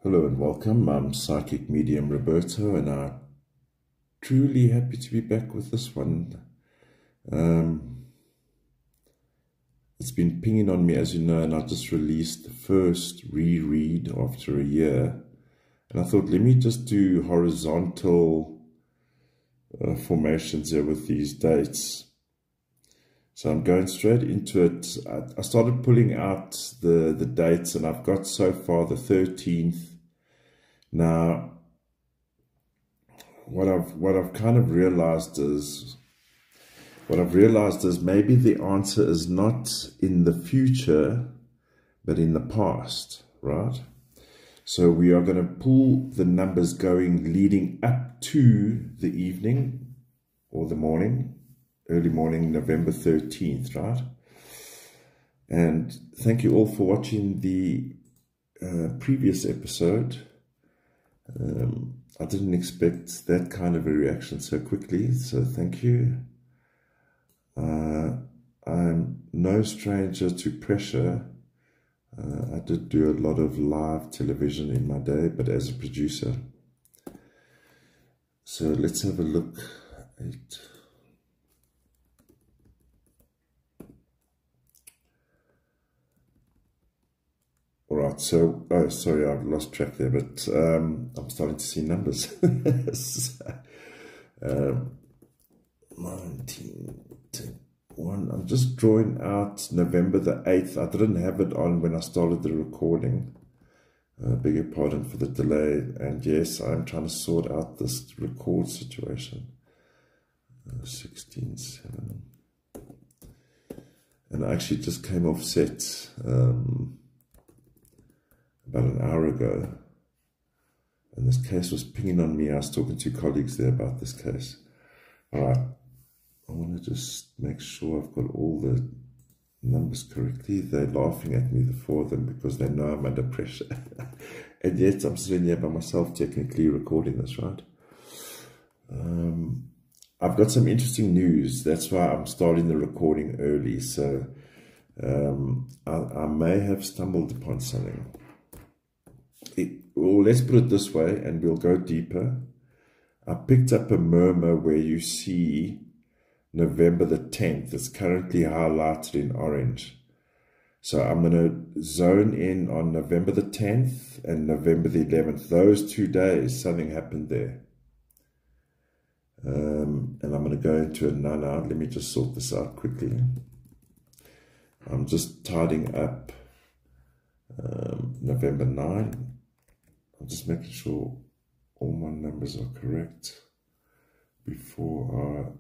Hello and welcome. I'm Psychic Medium Roberto, and I'm truly happy to be back with this one. It's been pinging on me, as you know, and I just released the first reread after a year. And I thought, let me just do horizontal formations here with these dates. So I'm going straight into it. I started pulling out the dates, and I've got so far the 13th. Now, what I've kind of realized is, maybe the answer is not in the future, but in the past, right? So we are going to pull the numbers going leading up to the evening or the morning, early morning, November 13th, right? And thank you all for watching the previous episode. I didn't expect that kind of a reaction so quickly, so thank you. I'm no stranger to pressure. I did do a lot of live television in my day, but as a producer. So let's have a look at... All right, so, oh, sorry, I've lost track there, but I'm starting to see numbers. 1921. I'm just drawing out November the 8th. I didn't have it on when I started the recording. Beg your pardon for the delay. And yes, I'm trying to sort out this record situation. 16:7. And I actually just came off set about an hour ago, and this case was pinging on me. I was talking to colleagues there about this case. All right, I want to just make sure I've got all the numbers correctly. They're laughing at me, the four of them, because they know I'm under pressure. And yet I'm sitting here by myself technically recording this, right? I've got some interesting news. That's why I'm starting the recording early. So I may have stumbled upon something. Well, let's put it this way, and we'll go deeper. I picked up a murmur where you see November the 10th. It's currently highlighted in orange. So I'm going to zone in on November the 10th and November the 11th. Those 2 days, something happened there. And I'm going to go into it now. Let me just sort this out quickly. I'm just tidying up November 9. I'm just making sure all my numbers are correct before I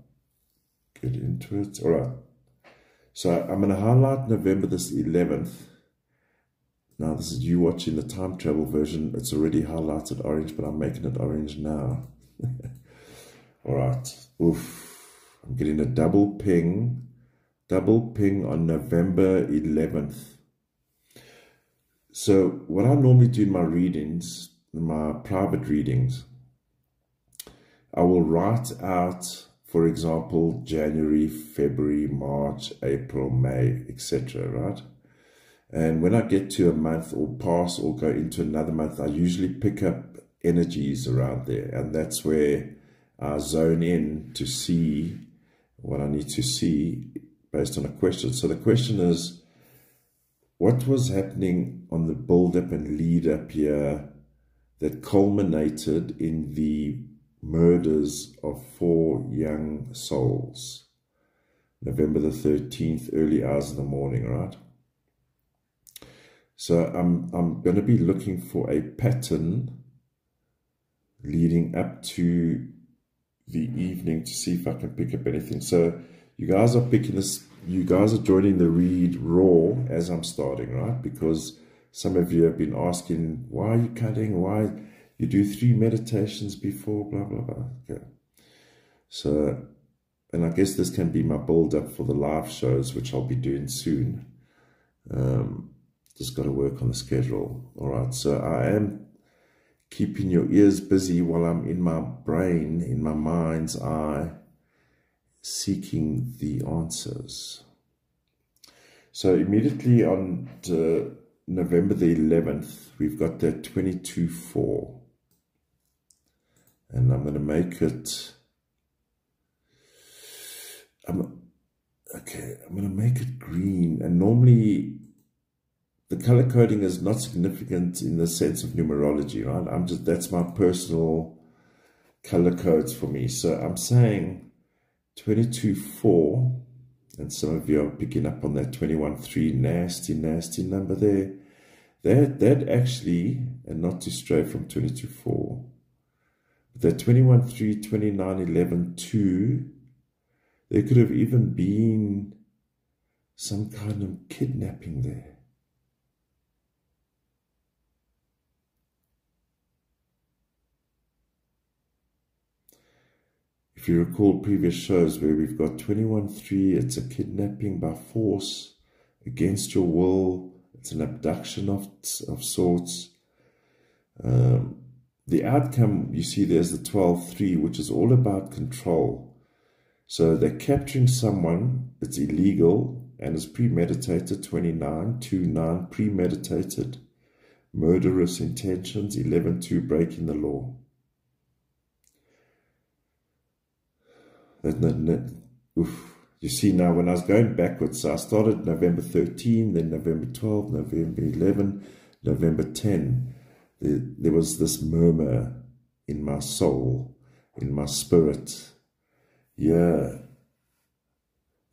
get into it. All right. So I'm going to highlight November this 11th. Now, this is you watching the time travel version. It's already highlighted orange, but I'm making it orange now. All right. Oof. I'm getting a double ping on November 11th. So what I normally do in my readings, my private readings, I will write out, for example, January, February, March, April, May, etc., right? And when I get to a month or pass or go into another month, I usually pick up energies around there. And that's where I zone in to see what I need to see based on a question. So the question is, what was happening on the build-up and lead-up here that culminated in the murders of 4 young souls? November the 13th, early hours of the morning, right? So I'm going to be looking for a pattern leading up to the evening to see if I can pick up anything. So you guys are picking this. You guys are joining the read raw as I'm starting, right? Because some of you have been asking, why are you cutting? Why you do 3 meditations before, blah, blah, blah. Okay. So, and I guess this can be my build-up for the live shows, which I'll be doing soon. Just got to work on the schedule. All right. So I am keeping your ears busy while I'm in my brain, in my mind's eye, seeking the answers. So immediately on November the 11th, we've got that 22-4. And I'm going to make it, I'm going to make it green. And normally the color coding is not significant in the sense of numerology, right? That's my personal color codes for me. So I'm saying 22-4, and some of you are picking up on that 21-3, nasty number there. That actually, and not to stray from 22-4, the 21-3, 29-11, 2, there could have even been some kind of kidnapping there. If you recall previous shows where we've got 21-3, it's a kidnapping by force against your will. It's an abduction of sorts. The outcome, you see, there's the 12-3, which is all about control. So they're capturing someone, it's illegal, and it's premeditated. 29-2-9, premeditated, murderous intentions. 11-2, breaking the law. You see now, when I was going backwards, so I started November 13, then November 12, November 11, November 10. There was this murmur in my soul, in my spirit. Yeah,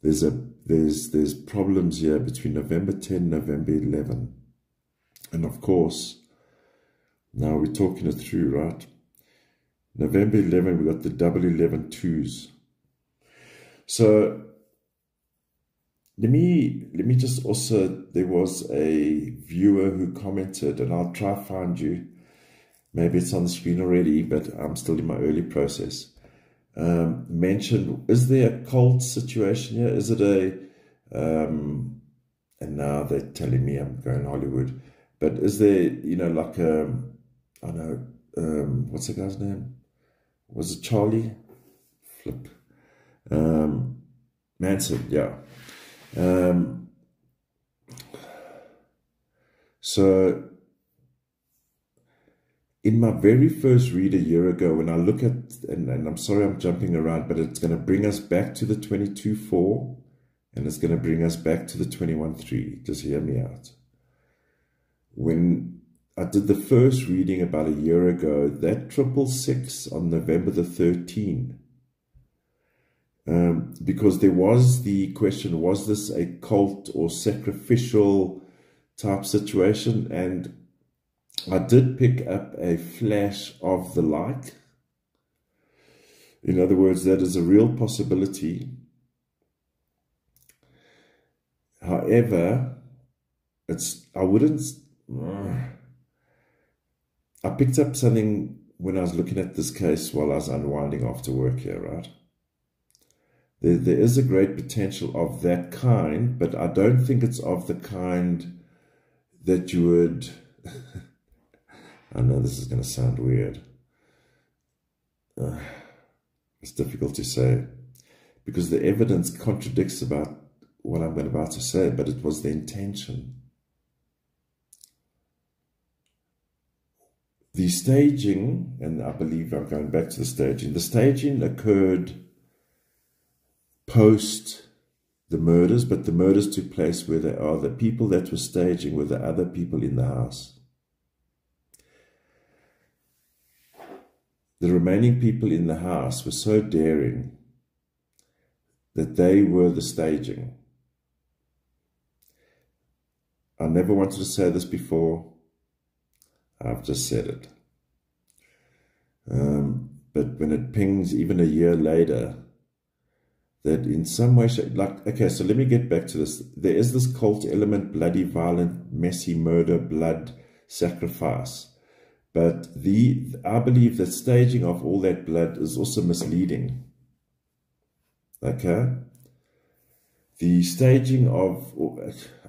there's problems here between November 10, November 11. And of course, now we're talking it through, right? November 11, we got the double 11 twos. So let me just also, there was a viewer who commented, and I'll try to find you. Maybe it's on the screen already, but I'm still in my early process. Mentioned, is there a cult situation here? Is it a, and now they're telling me I'm going Hollywood, but is there, you know, like a, I don't know, what's the guy's name? Was it Charlie? Flip. Manson, yeah. So in my very first read a year ago, when I look at, and I'm sorry I'm jumping around, but it's going to bring us back to the 22-4, and it's going to bring us back to the 21-3. Just hear me out. When I did the first reading about a year ago, that 666 on November the 13th, because there was the question, was this a cult or sacrificial type situation? And I did pick up a flash of the like. In other words, that is a real possibility. However, I picked up something when I was looking at this case while I was unwinding after work here, right? There is a great potential of that kind, but I don't think it's of the kind that you would... I know this is going to sound weird. It's difficult to say, because the evidence contradicts about what I'm about to say, but it was the intention. The staging, and I believe I'm going back to the staging occurred post the murders, but the murders took place where they are. The people that were staging were the other people in the house. The remaining people in the house were so daring that they were the staging. I never wanted to say this before. I've just said it. But when it pings even a year later, that in some way, like, okay, so let me get back to this. There is this cult element, bloody, violent, messy murder, blood, sacrifice. But I believe that staging of all that blood is also misleading. Okay? The staging of,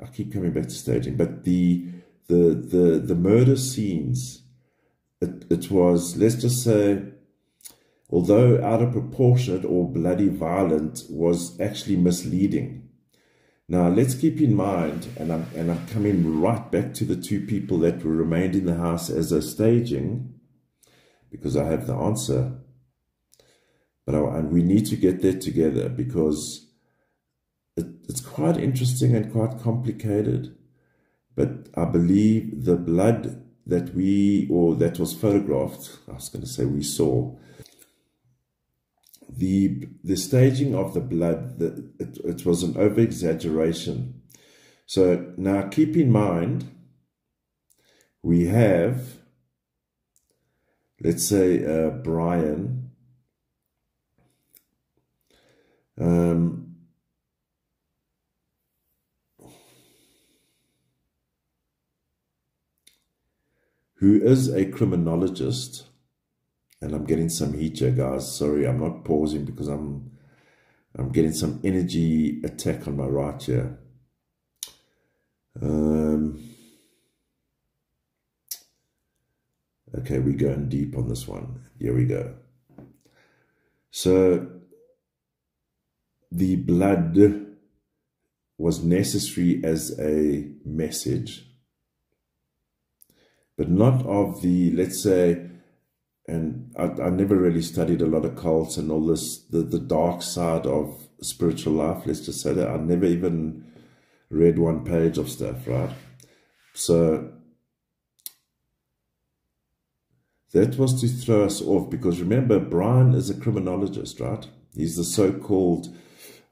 I keep coming back to staging, but the murder scenes, it was, let's just say, although out of proportionate or bloody violent, was actually misleading. Now, let's keep in mind, and I'm coming right back to the two people that were remained in the house as a staging, because I have the answer. And we need to get that together, because it's quite interesting and quite complicated. But I believe the blood that that was photographed, I was going to say we saw, the staging of the blood, it was an over-exaggeration. So now keep in mind, we have, let's say, Brian, who is a criminologist. And I'm getting some heat here, guys. Sorry, I'm not pausing because I'm getting some energy attack on my right here. Okay, we're going deep on this one. Here we go. So the blood was necessary as a message, but not of the, let's say, and I never really studied a lot of cults and all this, the dark side of spiritual life, let's just say that. I never even read one page of stuff, right? So that was to throw us off, because remember, Brian is a criminologist, right? He's the so-called,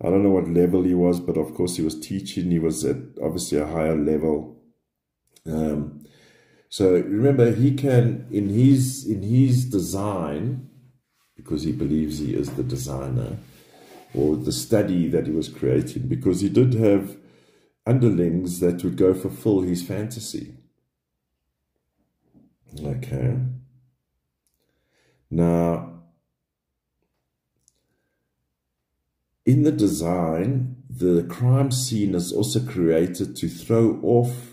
I don't know what level he was, but of course he was teaching. He was at obviously a higher level. So remember, he can, in his design, because he believes he is the designer, or the study that he was creating, because he did have underlings that would go fulfill his fantasy. Okay. Now, in the design, the crime scene is also created to throw off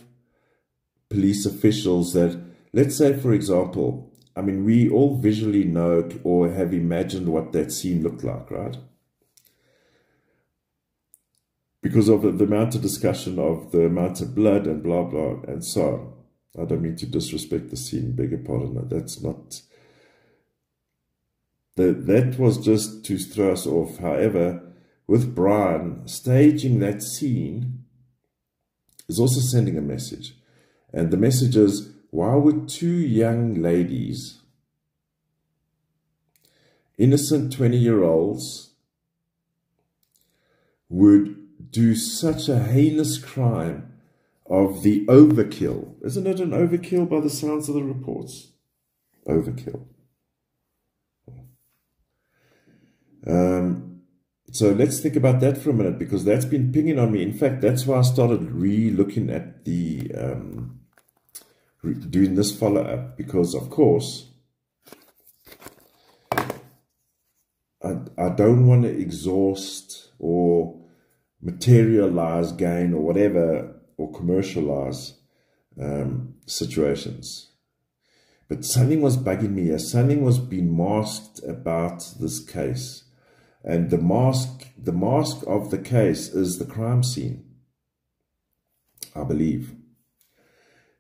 police officials that, let's say, for example, I mean, we all visually know or have imagined what that scene looked like, right? Because of the amount of discussion of the amount of blood and blah, blah, and so on. I don't mean to disrespect the scene, beg your pardon. That's not... That was just to throw us off. However, with Brian, staging that scene is also sending a message. And the message is, why would two young ladies, innocent 20-year-olds, would do such a heinous crime of the overkill? Isn't it an overkill by the sounds of the reports? Overkill. So let's think about that for a minute, because that's been pinging on me. In fact, that's why I started re-looking at the... doing this follow-up, because of course I don't want to exhaust or materialize gain or whatever, or commercialize situations, but something was bugging me. Something was being masked about this case, and the mask of the case is the crime scene, I believe.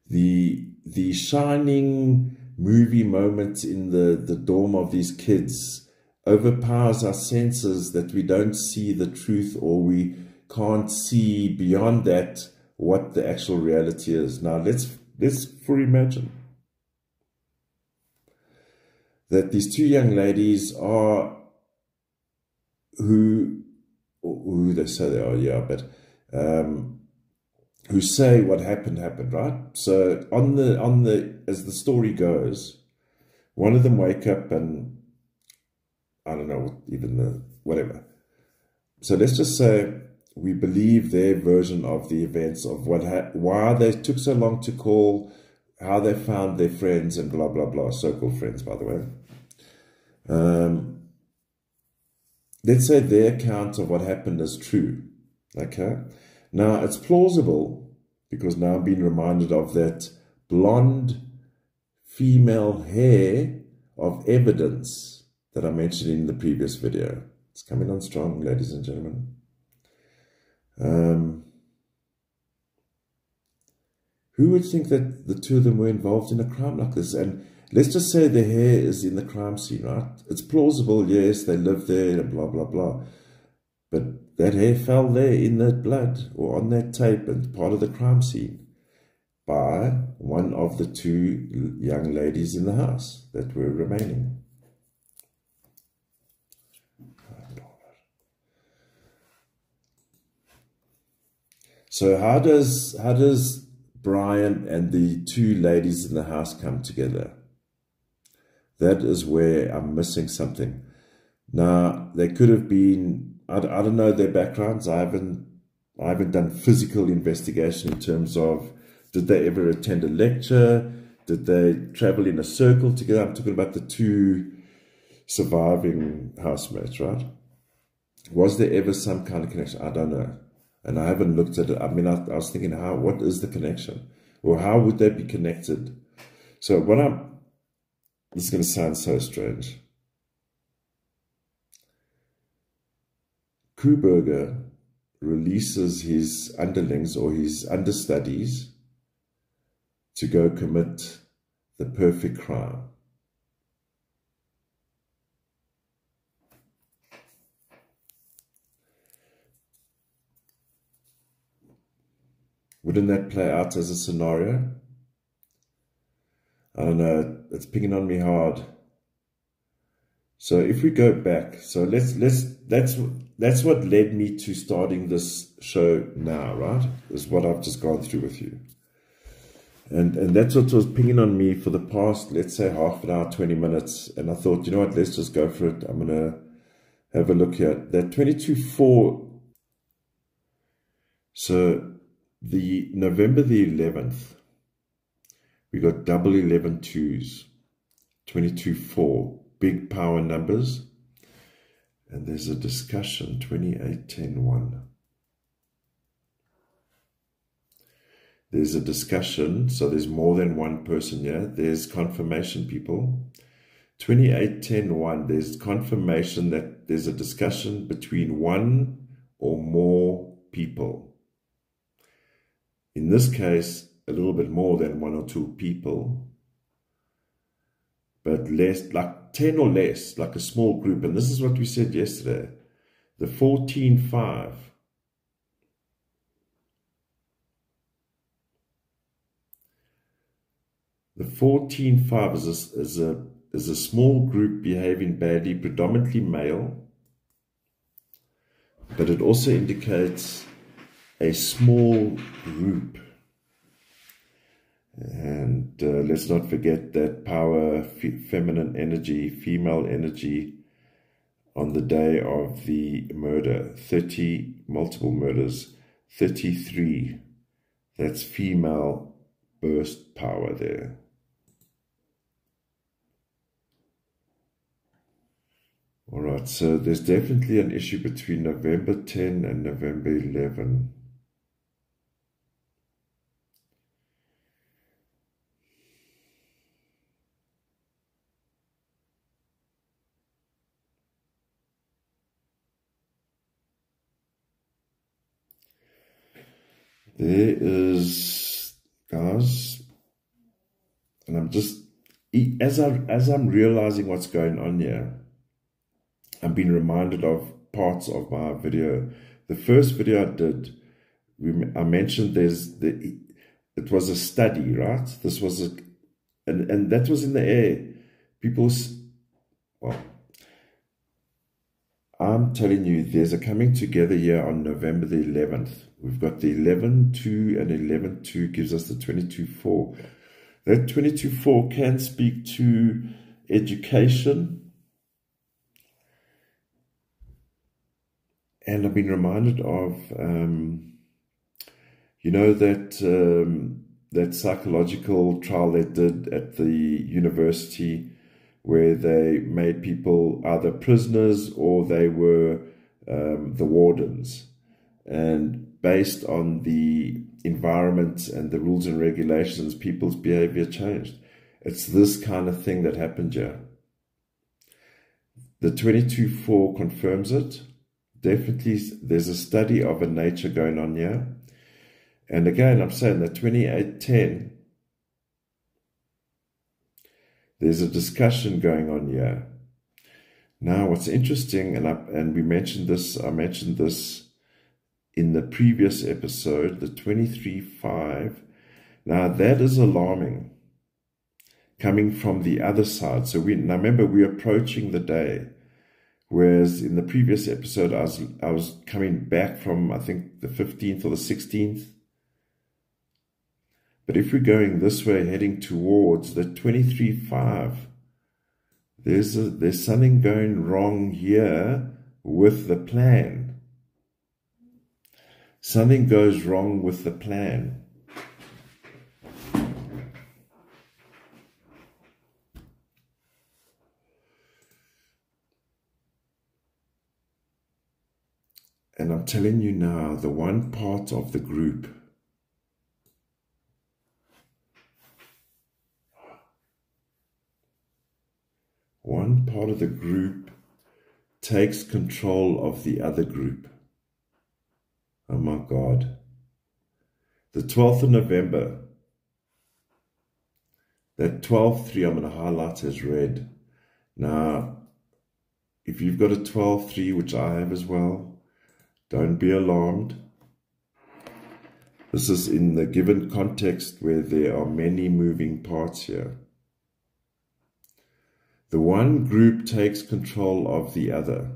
The shining movie moments in the dorm of these kids overpowers our senses, that we don't see the truth, or we can't see beyond that what the actual reality is. Now let's imagine that these two young ladies are who they say they are, yeah, but who say what happened, right? So on the as the story goes, one of them wake up and I don't know, whatever. So let's just say we believe their version of the events of why they took so long to call, how they found their friends and blah, blah, blah, so-called friends, by the way. Let's say their account of what happened is true, okay? Now, it's plausible, because now I'm being reminded of that blonde female hair of evidence that I mentioned in the previous video. It's coming on strong, ladies and gentlemen. Who would think that the two of them were involved in a crime like this? And let's just say the hair is in the crime scene, right? It's plausible, yes, they live there and blah, blah, blah. But that hair fell there in that blood or on that tape and part of the crime scene by one of the two young ladies in the house that were remaining. So how does Brian and the two ladies in the house come together? That is where I'm missing something. Now, they could have been, I don't know their backgrounds. I haven't done physical investigation in terms of, did they ever attend a lecture? Did they travel in a circle together? I'm talking about the two surviving housemates, right? Was there ever some kind of connection? I don't know. And I haven't looked at it. I mean, I was thinking, what is the connection? Or how would they be connected? So this is going to sound so strange. Kruberger releases his underlings or his understudies to go commit the perfect crime. Wouldn't that play out as a scenario? I don't know. It's picking on me hard. So if we go back, so that's what led me to starting this show now, right? Is what I've just gone through with you. And that's what was pinging on me for the past, let's say, half an hour, 20 minutes. And I thought, you know what, let's just go for it. I'm going to have a look here. That 22-4. So the November the 11th, we got double 11 twos, 22-4, big power numbers. And there's a discussion, 28-10-1. There's a discussion, so there's more than one person here. There's confirmation, people. 28-10-1, there's confirmation that there's a discussion between one or more people. In this case, a little bit more than one or two people, but less, like 10 or less, like a small group. And this is what we said yesterday. The 14-5. The 14-5 is a small group behaving badly, predominantly male, but it also indicates a small group. And let's not forget that power, feminine energy, female energy on the day of the murder, 30 multiple murders, 33. That's female burst power there. All right, so there's definitely an issue between November 10 and November 11. There is, guys, and I'm just, as I'm realizing what's going on here, I'm being reminded of parts of my video. The first video I did, I mentioned it was a study, right? This was and that was in the air. Well, I'm telling you, there's a coming together here on November the 11th. We've got the 11-2 and 11-2 gives us the 22-4. That 22-4 can speak to education. And I've been reminded of, you know, that psychological trial they did at the university where they made people either prisoners or they were the wardens. And based on the environment and the rules and regulations, people's behavior changed. It's this kind of thing that happened here. The 22-4 confirms it. Definitely, there's a study of a nature going on here. And again, I'm saying that 2810, there's a discussion going on here. Now, what's interesting, and we mentioned this, I mentioned this in the previous episode, the 23.5. Now, that is alarming, coming from the other side. So now remember, we're approaching the day, whereas in the previous episode, I was coming back from, I think, the 15th or the 16th. But if we're going this way, heading towards the 23.5, there's something going wrong here with the plan. Something goes wrong with the plan. And I'm telling you now, the one part of the group takes control of the other group. Oh my God. The 12th of November, that 12.3 I'm going to highlight as red. Now, if you've got a 12.3, which I have as well, don't be alarmed. This is in the given context where there are many moving parts here. The one group takes control of the other,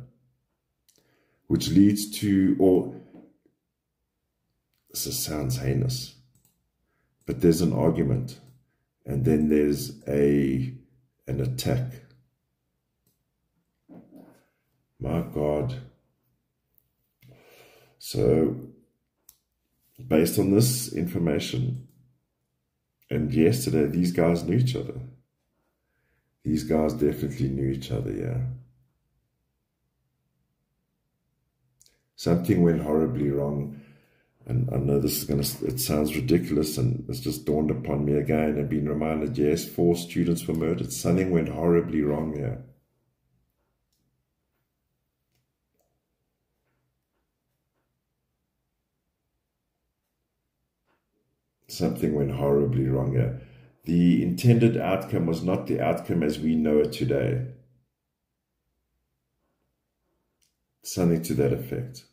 which leads to, or this sounds heinous, but there's an argument, and then there's an attack. My God. So, based on this information, and yesterday, these guys knew each other. These guys definitely knew each other, yeah. Something went horribly wrong. And I know this is it sounds ridiculous, and it's just dawned upon me again and been reminded, yes, 4 students were murdered. Something went horribly wrong here. Something went horribly wrong here. The intended outcome was not the outcome as we know it today. Something to that effect.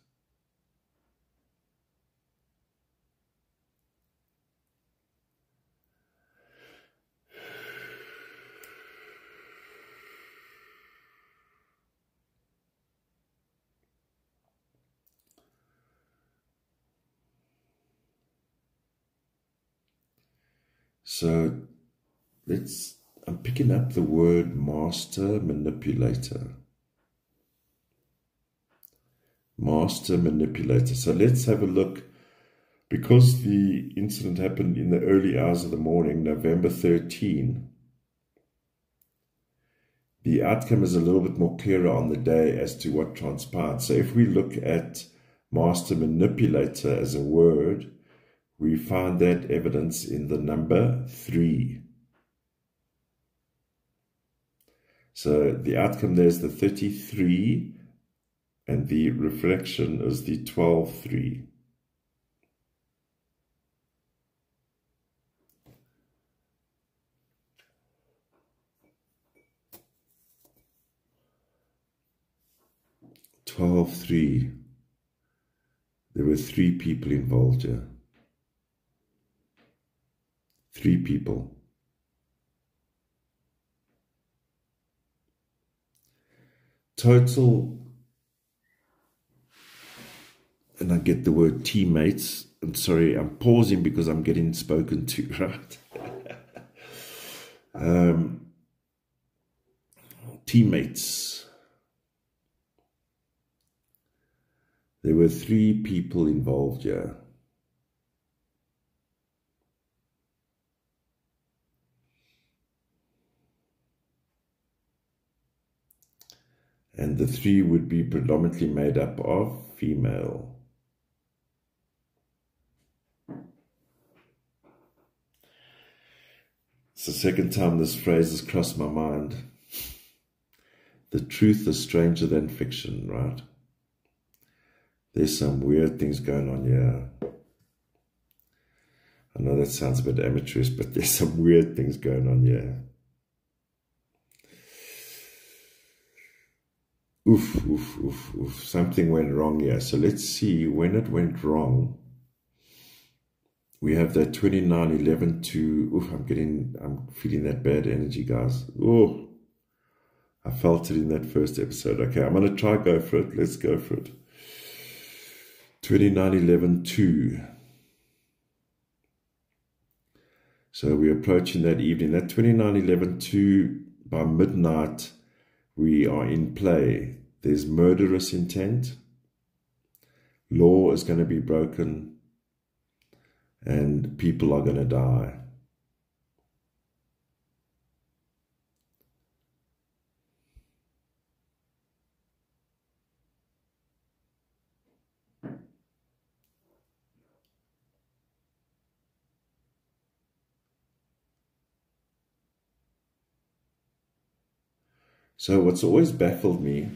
So I'm picking up the word master manipulator. Master manipulator. So let's have a look. Because the incident happened in the early hours of the morning, November 13, the outcome is a little bit more clearer on the day as to what transpired. So if we look at master manipulator as a word, we find that evidence in the number 3. So the outcome there is the 33, and the reflection is the 12.3. There were 3 people involved here. 3 people. Total, and I get the word teammates. I'm sorry, I'm pausing because I'm getting spoken to, right? Teammates. There were 3 people involved here. And the 3 would be predominantly made up of female. It's the second time this phrase has crossed my mind. The truth is stranger than fiction, right? There's some weird things going on here. I know that sounds a bit amateurish, but there's some weird things going on here. Oof, oof, oof, oof. Something went wrong here. So let's see when it went wrong. We have that 2911 to, oof, I'm feeling that bad energy, guys. Oh, I felt it in that first episode. Okay, I'm going to try go for it. Let's go for it. 2911 to. So we're approaching that evening. That 2911 to, by midnight, we are in play. There's murderous intent. Law is going to be broken. And people are going to die. So what's always baffled me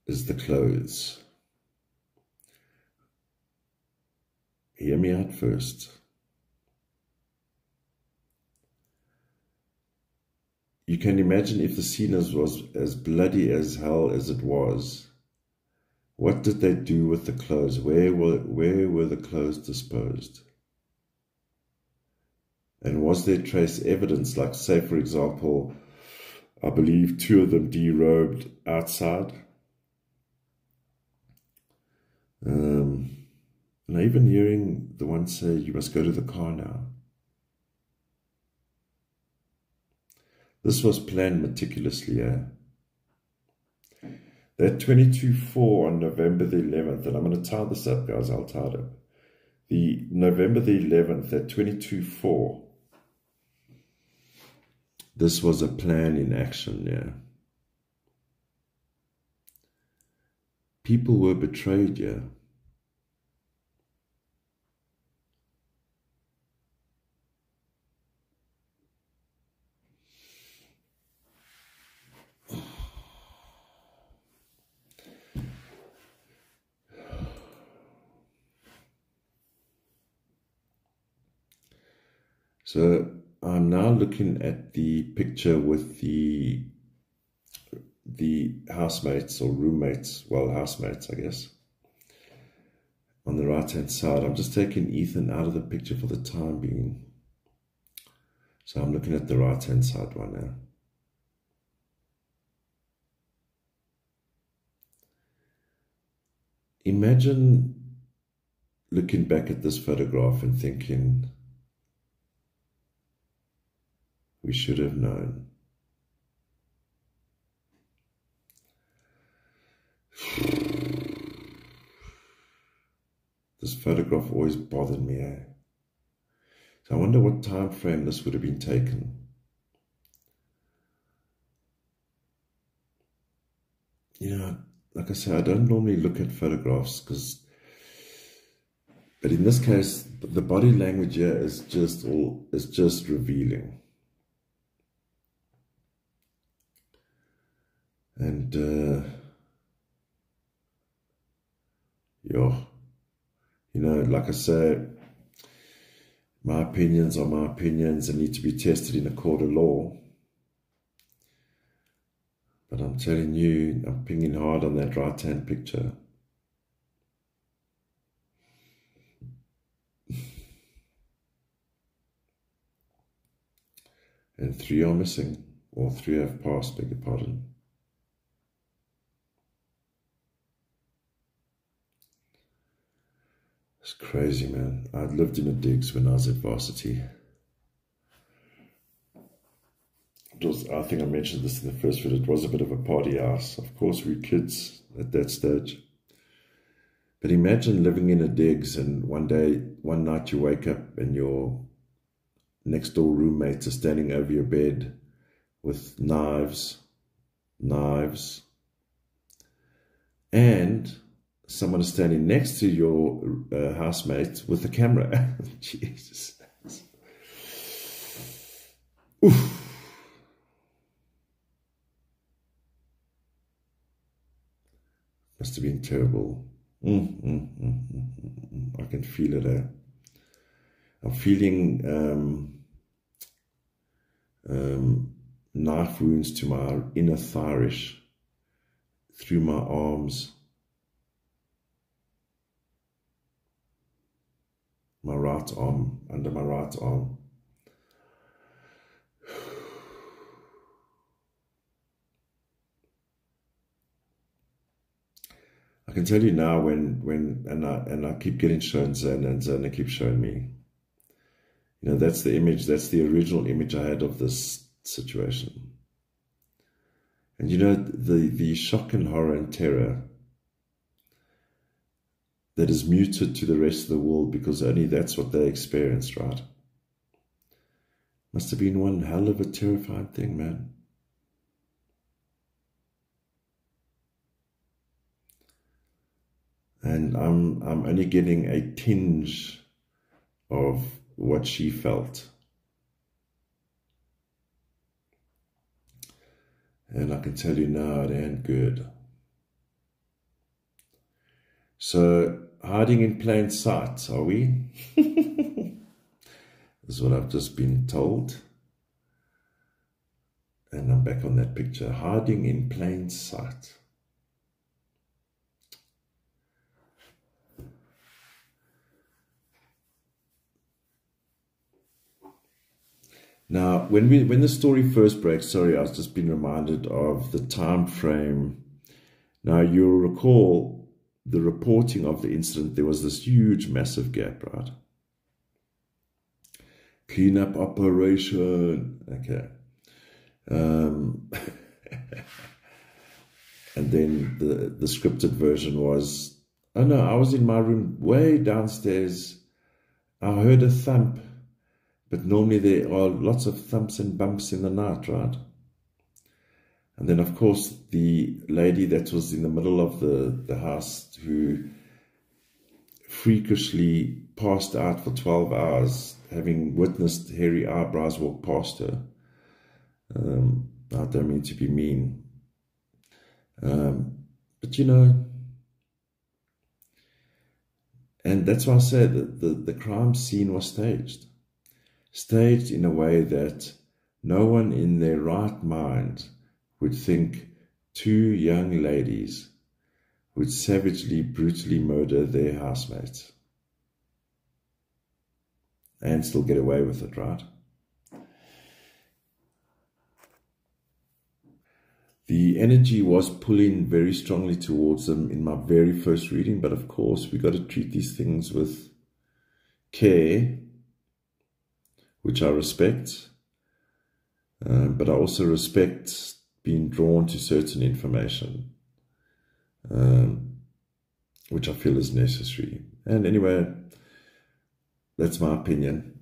is the clothes. Hear me out first. You can imagine if the scene was as bloody as hell as it was. What did they do with the clothes? Where were the clothes disposed? And was there trace evidence, like say for example, I believe 2 of them derobed outside. And even hearing the one say, you must go to the car now. This was planned meticulously, eh? That 22-4 on November the 11th, and I'm going to tie this up, guys, I'll tie it up. The November the 11th, that 22-4, this was a plan in action, yeah. People were betrayed, yeah. So I'm now looking at the picture with the housemates or roommates, well, housemates, I guess, on the right-hand side. I'm just taking Ethan out of the picture for the time being. So I'm looking at the right-hand side one now. Imagine looking back at this photograph and thinking, we should have known. This photograph always bothered me, eh? So I wonder what time frame this would have been taken. You know, like I say, I don't normally look at photographs but in this case, the body language here is just revealing. And yeah, you know, like I say, my opinions are my opinions and need to be tested in a court of law. But I'm telling you, I'm pinging hard on that right-hand picture. And 3 are missing, or 3 have passed, beg your pardon. It's crazy, man. I'd lived in a digs when I was at varsity. I think I mentioned this in the first video. It was a bit of a party house. Of course, we were kids at that stage. But imagine living in a digs and one night you wake up and your next door roommates are standing over your bed with knives, and someone is standing next to your housemate with a camera. Jesus. Oof. Must have been terrible. I can feel it. I'm feeling knife wounds to my inner thigh, through my arms, my right arm, under my right arm. I can tell you now and I keep getting shown Zen, and Zen keeps showing me. You know, that's the image, that's the original image I had of this situation. And you know, the shock and horror and terror that is muted to the rest of the world because only that's what they experienced, right? Must have been one hell of a terrifying thing, man. And I'm only getting a tinge of what she felt. And I can tell you now, it ain't good. So, hiding in plain sight, are we? This is what I've just been told. And I'm back on that picture, hiding in plain sight. Now, when the story first breaks, sorry, I've just been reminded of the time frame. Now, you'll recall the reporting of the incident. There was this huge, massive gap, right? Cleanup operation, okay. And then the scripted version was, oh no, I was in my room way downstairs. I heard a thump. But normally there are lots of thumps and bumps in the night, right? And then, of course, the lady that was in the middle of the house who freakishly passed out for 12 hours, having witnessed hairy eyebrows walk past her. I don't mean to be mean. But, you know, and that's why I said that the crime scene was staged. Staged in a way that no one in their right mind would think two young ladies would savagely, brutally murder their housemates and still get away with it, right? The energy was pulling very strongly towards them in my very first reading, but of course we got to treat these things with care, which I respect, but I also respect being drawn to certain information, which I feel is necessary. And anyway, that's my opinion.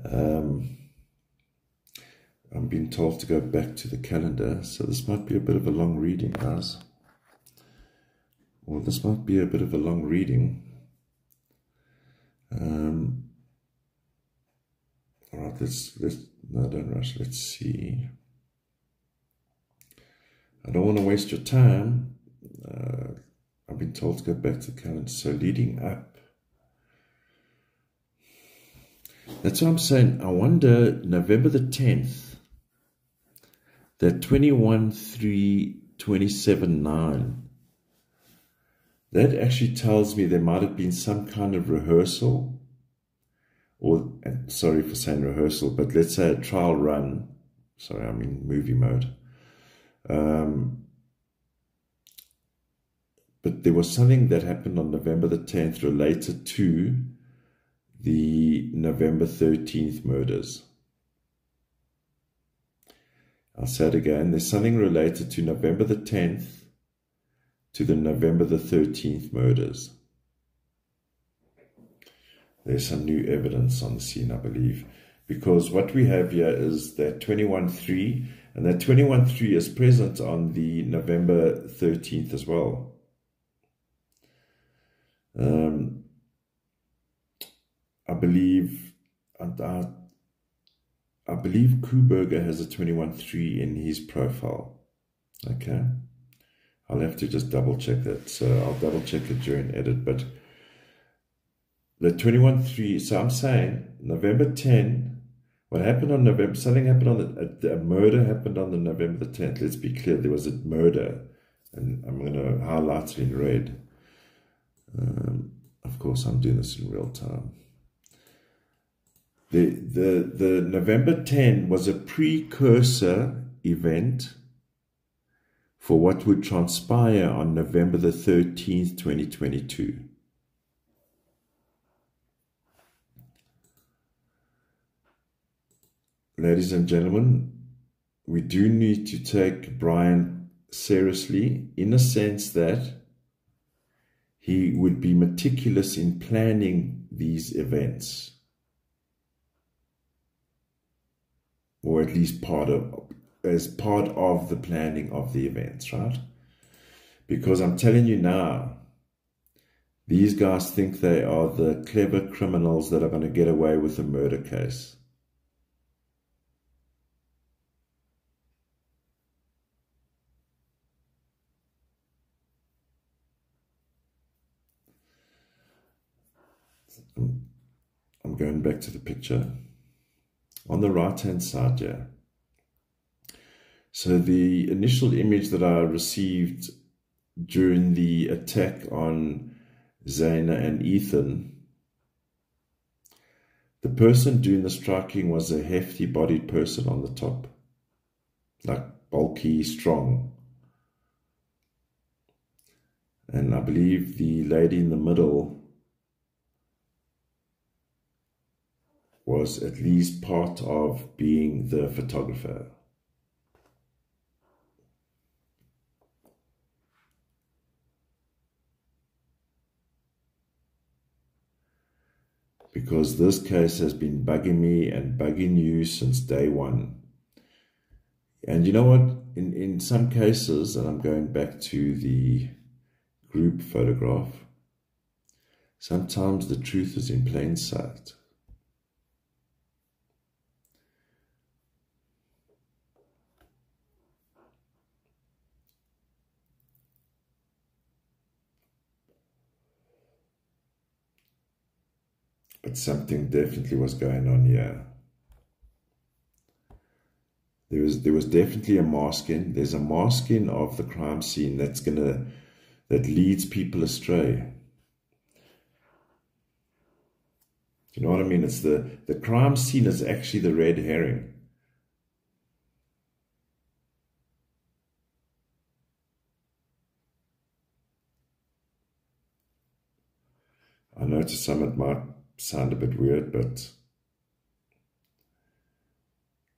I'm being told to go back to the calendar, so this might be a bit of a long reading, guys. Well, this might be a bit of a long reading. All right, no, don't rush. Let's see. I don't want to waste your time. I've been told to go back to the calendar. So leading up. That's what I'm saying. I wonder, November the 10th, that 21/3/27/9, that actually tells me there might have been some kind of rehearsal. Or, sorry for saying rehearsal, but let's say a trial run. Sorry, I'm in movie mode. But there was something that happened on November the 10th related to the November 13th murders. I'll say it again. There's something related to November the 10th to the November the 13th murders. There's some new evidence on the scene, I believe, because what we have here is that 21/3, and that 21/3 is present on the November 13th as well. I believe Kuberger has a 21/3 in his profile. Okay, I'll have to just double check that. So I'll double check it during edit. But the 21/3, so I'm saying November 10, what happened on November, something happened on a murder happened on the November the 10th. Let's be clear, there was a murder. And I'm going to highlight it in red. Of course, I'm doing this in real time. The November 10 was a precursor event for what would transpire on November the 13th, 2022. Ladies and gentlemen, we do need to take Brian seriously in a sense that he would be meticulous in planning these events, or at least as part of the planning of the events, right? Because I'm telling you now, these guys think they are the clever criminals that are going to get away with a murder case. I'm going back to the picture. On the right-hand side here. So the initial image that I received during the attack on Zaina and Ethan, the person doing the striking was a hefty-bodied person on the top. Like bulky, strong. And I believe the lady in the middle was at least part of being the photographer. Because this case has been bugging me and bugging you since day one. And you know what? In some cases, and I'm going back to the group photograph, sometimes the truth is in plain sight. But something definitely was going on here. There was definitely a masking. There's a masking of the crime scene that leads people astray. You know what I mean? It's the crime scene is actually the red herring. I know to some it might sound a bit weird, but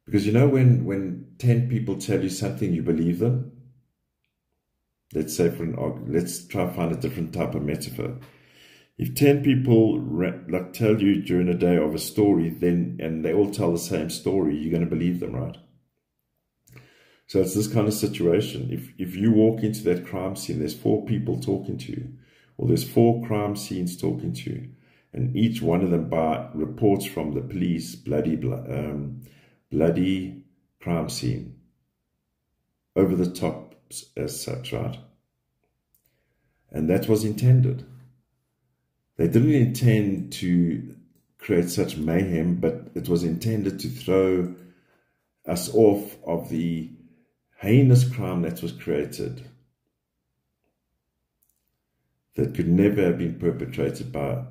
because you know when 10 people tell you something, you believe them. Let's say let's try to find a different type of metaphor. If 10 people like tell you during a day of a story, and they all tell the same story, you're going to believe them, right? So it's this kind of situation. If you walk into that crime scene, there's 4 people talking to you, or there's 4 crime scenes talking to you. And each one of them by reports from the police, bloody crime scene. Over the top as such, right? And that was intended. They didn't intend to create such mayhem, but it was intended to throw us off of the heinous crime that was created, that could never have been perpetrated by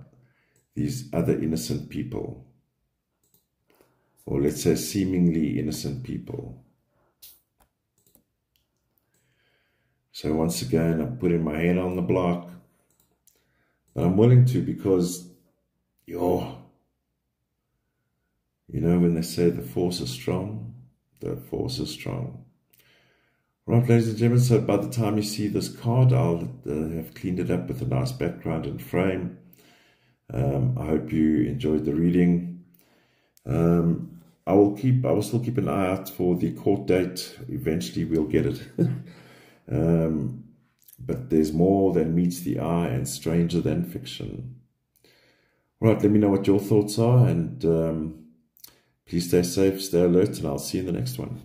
these other innocent people, or let's say seemingly innocent people. So once again, I'm putting my hand on the block, but I'm willing to, because you know when they say the force is strong, the force is strong. Right, ladies and gentlemen, so by the time you see this card, I'll have cleaned it up with a nice background and frame. I hope you enjoyed the reading. I will still keep an eye out for the court date. Eventually we'll get it. But there's more than meets the eye and stranger than fiction. Right, let me know what your thoughts are, and please stay safe, stay alert, and I'll see you in the next one.